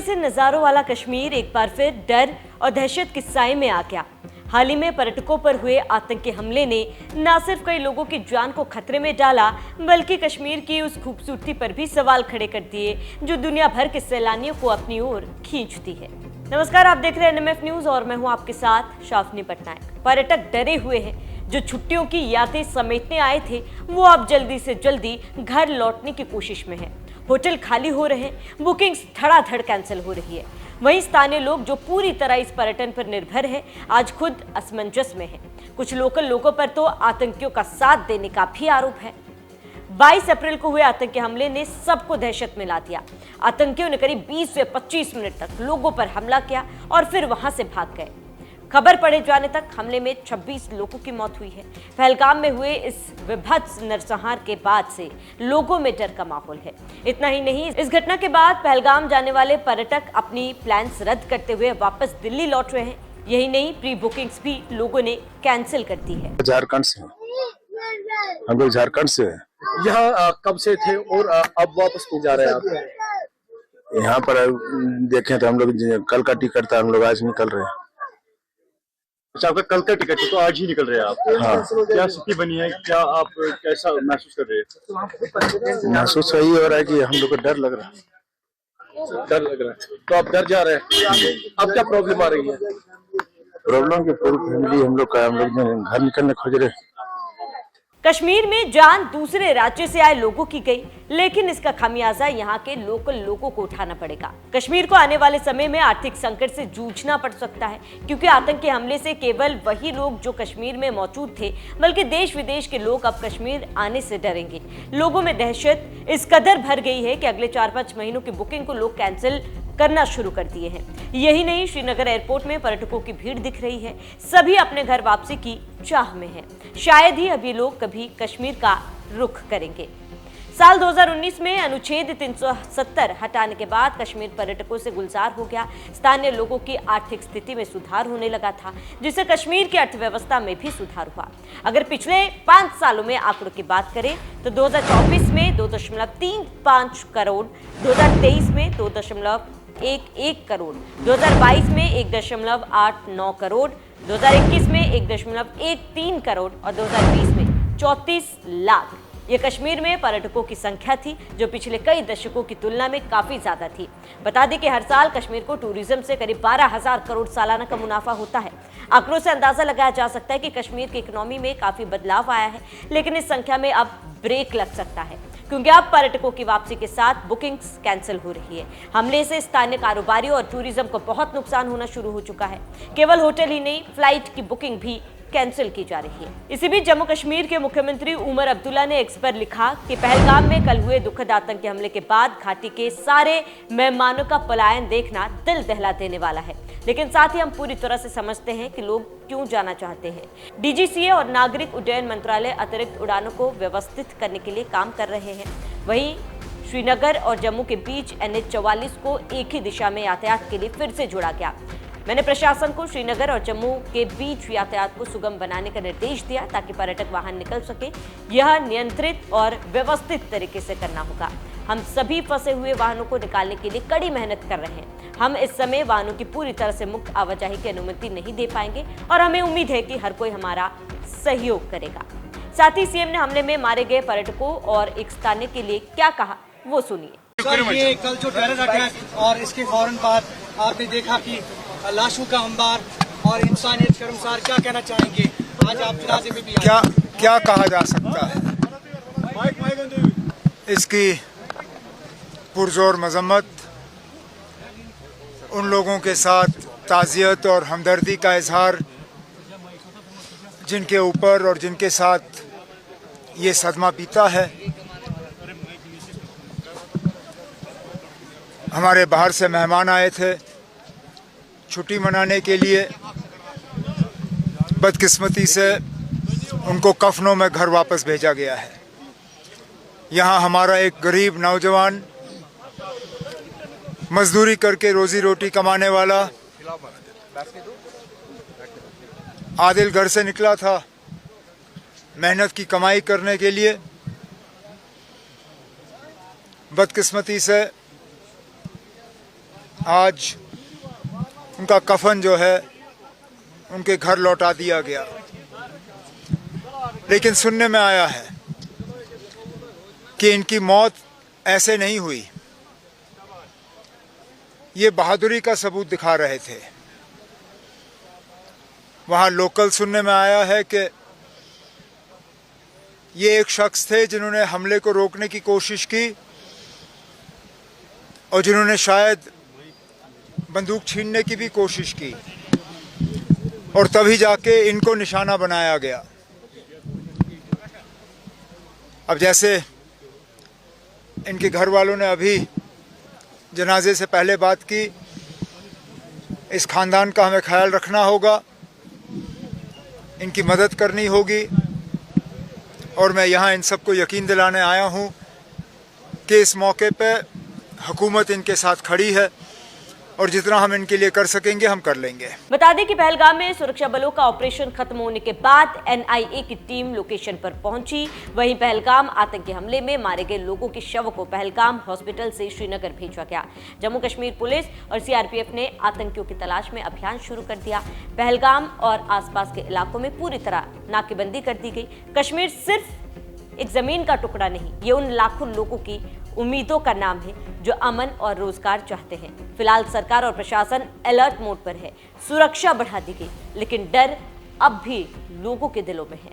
से नज़ारों वाला कश्मीर एक बार फिर डर और दहशत के साए में आ गया। हाल ही में पर्यटकों पर हुए आतंकी हमले ने न सिर्फ कई लोगों की जान को खतरे में डाला, बल्कि कश्मीर की उस खूबसूरती पर भी सवाल खड़े कर दिए जो दुनिया भर के सैलानियों को अपनी ओर खींचती है। नमस्कार, आप देख रहे हैं NMF न्यूज और मैं हूं आपके साथ शाफनी पटनायक। पर्यटक डरे हुए हैं। जो छुट्टियों की यादें समेटने आए थे वो अब जल्दी से जल्दी घर लौटने की कोशिश में है। होटल खाली हो रहे हैं, बुकिंग्स धड़ाधड़ कैंसिल हो रही है। वहीं स्थानीय लोग जो पूरी तरह इस पर्यटन पर निर्भर है, आज खुद असमंजस में है। कुछ लोकल लोगों पर तो आतंकियों का साथ देने का भी आरोप है। 22 अप्रैल को हुए आतंकी हमले ने सबको दहशत में ला दिया। आतंकियों ने करीब 20 से 25 मिनट तक लोगों पर हमला किया और फिर वहां से भाग गए। खबर पड़े जाने तक हमले में 26 लोगों की मौत हुई है। पहलगाम में हुए इस विभत्स नरसंहार के बाद से लोगों में डर का माहौल है। इतना ही नहीं, इस घटना के बाद पहलगाम जाने वाले पर्यटक अपनी प्लान्स रद्द करते हुए वापस दिल्ली लौट रहे हैं। यही नहीं, प्री बुकिंग्स भी लोगों ने कैंसिल कर दी है। झारखंड से हम लोग झारखंड से यहाँ कब से थे और अब वापस क्यों जा रहे हैं आप? यहाँ पर देखें तो हम लोग कल का टिकट था, हम लोग आज निकल रहे हैं। अच्छा, आपका कल का टिकट है तो आज ही निकल रहे हैं आप? हाँ। क्या स्थिति बनी है, क्या आप कैसा महसूस कर रहे हैं? महसूस यही हो रहा है कि हम लोग को डर लग रहा है। डर लग रहा है तो आप डर जा रहे हैं। अब क्या प्रॉब्लम आ रही है? प्रॉब्लम की पूरी फैमिली हम लोग घर निकलने खोज रहे हैं। कश्मीर में जान दूसरे राज्य से आए लोगों की गई, लेकिन इसका खामियाजा यहाँ के लोकल लोगों को उठाना पड़ेगा। कश्मीर को आने वाले समय में आर्थिक संकट से जूझना पड़ सकता है, क्योंकि आतंकी हमले से केवल वही लोग जो कश्मीर में मौजूद थे, बल्कि देश विदेश के लोग अब कश्मीर आने से डरेंगे। लोगों में दहशत इस कदर भर गई है कि अगले 4-5 महीनों की बुकिंग को लोग कैंसिल करना शुरू कर दिए हैं। यही नहीं, श्रीनगर एयरपोर्ट में पर्यटकों की भीड़ दिख रही है। सभी अपने घर वापसी की चाह में हैं। शायद ही अब ये लोग कभी कश्मीर का रुख करेंगे। साल 2019 में अनुच्छेद 370 हटाने के बाद कश्मीर पर्यटकों से गुलजार हो गया। स्थानीय लोगों की आर्थिक स्थिति में सुधार होने लगा था, जिससे कश्मीर की अर्थव्यवस्था में भी सुधार हुआ। अगर पिछले 5 सालों में आंकड़ों की बात करें तो 2024 में 2.35 करोड़, 2023 में 2.11 करोड़, 2022 में 1.89 करोड़, 2021 में 1.13 करोड़ और 2020 में 34 लाख। ये कश्मीर में पर्यटकों की संख्या थी, जो पिछले कई दशकों की तुलना में काफी ज्यादा थी। बता दें कि हर साल कश्मीर को टूरिज्म से करीब 12,000 करोड़ सालाना का मुनाफा होता है। आंकड़ों से अंदाजा लगाया जा सकता है कि कश्मीर की इकोनॉमी में काफी बदलाव आया है, लेकिन इस संख्या में अब ब्रेक लग सकता है, क्योंकि अब पर्यटकों की वापसी के साथ बुकिंग्स कैंसिल हो रही है। हमले से स्थानीय कारोबारियों और टूरिज्म को बहुत नुकसान होना शुरू हो चुका है। केवल होटल ही नहीं, फ्लाइट की बुकिंग भी कैंसिल की जा रही है। इसी बीच जम्मू कश्मीर के मुख्यमंत्री उमर अब्दुल्ला ने एक्स पर लिखा कि पहलगाम में कल हुए दुखद आतंकी हमले के बाद घाटी के सारे मेहमानों का पलायन देखना दिल दहला देने वाला है, लेकिन साथ ही हम पूरी तरह से समझते हैं कि लोग क्यों जाना चाहते हैं। DGCA और नागरिक उड्डयन मंत्रालय अतिरिक्त उड़ानों को व्यवस्थित करने के लिए काम कर रहे हैं। वहीं श्रीनगर और जम्मू के बीच NH 44 को एक ही दिशा में यातायात के लिए फिर से जोड़ा गया। मैंने प्रशासन को श्रीनगर और जम्मू के बीच यातायात को सुगम बनाने का निर्देश दिया, ताकि पर्यटक वाहन निकल सके। यह नियंत्रित और व्यवस्थित तरीके से करना होगा। हम सभी फंसे हुए वाहनों को निकालने के लिए कड़ी मेहनत कर रहे हैं। हम इस समय वाहनों की पूरी तरह से मुक्त आवाजाही की अनुमति नहीं दे पाएंगे और हमें उम्मीद है कि हर कोई हमारा सहयोग करेगा। साथ ही सीएम ने हमले में मारे गए पर्यटकों और एक स्थानीय के लिए क्या कहा, वो सुनिए। सर, ये कल जो टेरर अटैक और इसके फौरन बाद आपने देखा कि लाशों का अंबार और इंसानियत शर्मसार, क्या कहना चाहेंगे? आज आप जनाजे में भी क्या कहा जा सकता है? इसकी पुरजोर मजम्मत, उन लोगों के साथ ताज़ियत और हमदर्दी का इजहार जिनके ऊपर और जिनके साथ ये सदमा बीता है। हमारे बाहर से मेहमान आए थे छुट्टी मनाने के लिए। बदकिस्मती से उनको कफनों में घर वापस भेजा गया है। यहाँ हमारा एक गरीब नौजवान मजदूरी करके रोजी रोटी कमाने वाला आदिल घर से निकला था मेहनत की कमाई करने के लिए। बदकिस्मती से आज उनका कफन जो है उनके घर लौटा दिया गया। लेकिन सुनने में आया है कि इनकी मौत ऐसे नहीं हुई, ये बहादुरी का सबूत दिखा रहे थे। वहाँ लोकल सुनने में आया है कि ये एक शख्स थे जिन्होंने हमले को रोकने की कोशिश की और जिन्होंने शायद बंदूक छीनने की भी कोशिश की और तभी जाके इनको निशाना बनाया गया। अब जैसे इनके घर वालों ने अभी जनाजे से पहले बात की, इस खानदान का हमें ख्याल रखना होगा, इनकी मदद करनी होगी और मैं यहाँ इन सबको यकीन दिलाने आया हूँ कि इस मौके पे हुकूमत इनके साथ खड़ी है और जितना हम इनके लिए कर सकेंगे हम कर लेंगे। बता दें कि पहलगाम में सुरक्षा बलों का ऑपरेशन खत्म होने के बाद एनआईए की टीम लोकेशन पर पहुंची। वहीं पहलगाम आतंकी हमले में मारे गए लोगों के शव को पहलगाम हॉस्पिटल से श्रीनगर भेजा गया। जम्मू कश्मीर पुलिस और सीआरपीएफ ने आतंकियों की तलाश में अभियान शुरू कर दिया। पहलगाम और आसपास के इलाकों में पूरी तरह नाकेबंदी कर दी गई। कश्मीर सिर्फ एक जमीन का टुकड़ा नहीं, ये उन लाखों लोगों की उम्मीदों का नाम है जो अमन और रोजगार चाहते हैं। फिलहाल सरकार और प्रशासन अलर्ट मोड पर है, सुरक्षा बढ़ा दी गई, लेकिन डर अब भी लोगों के दिलों में है।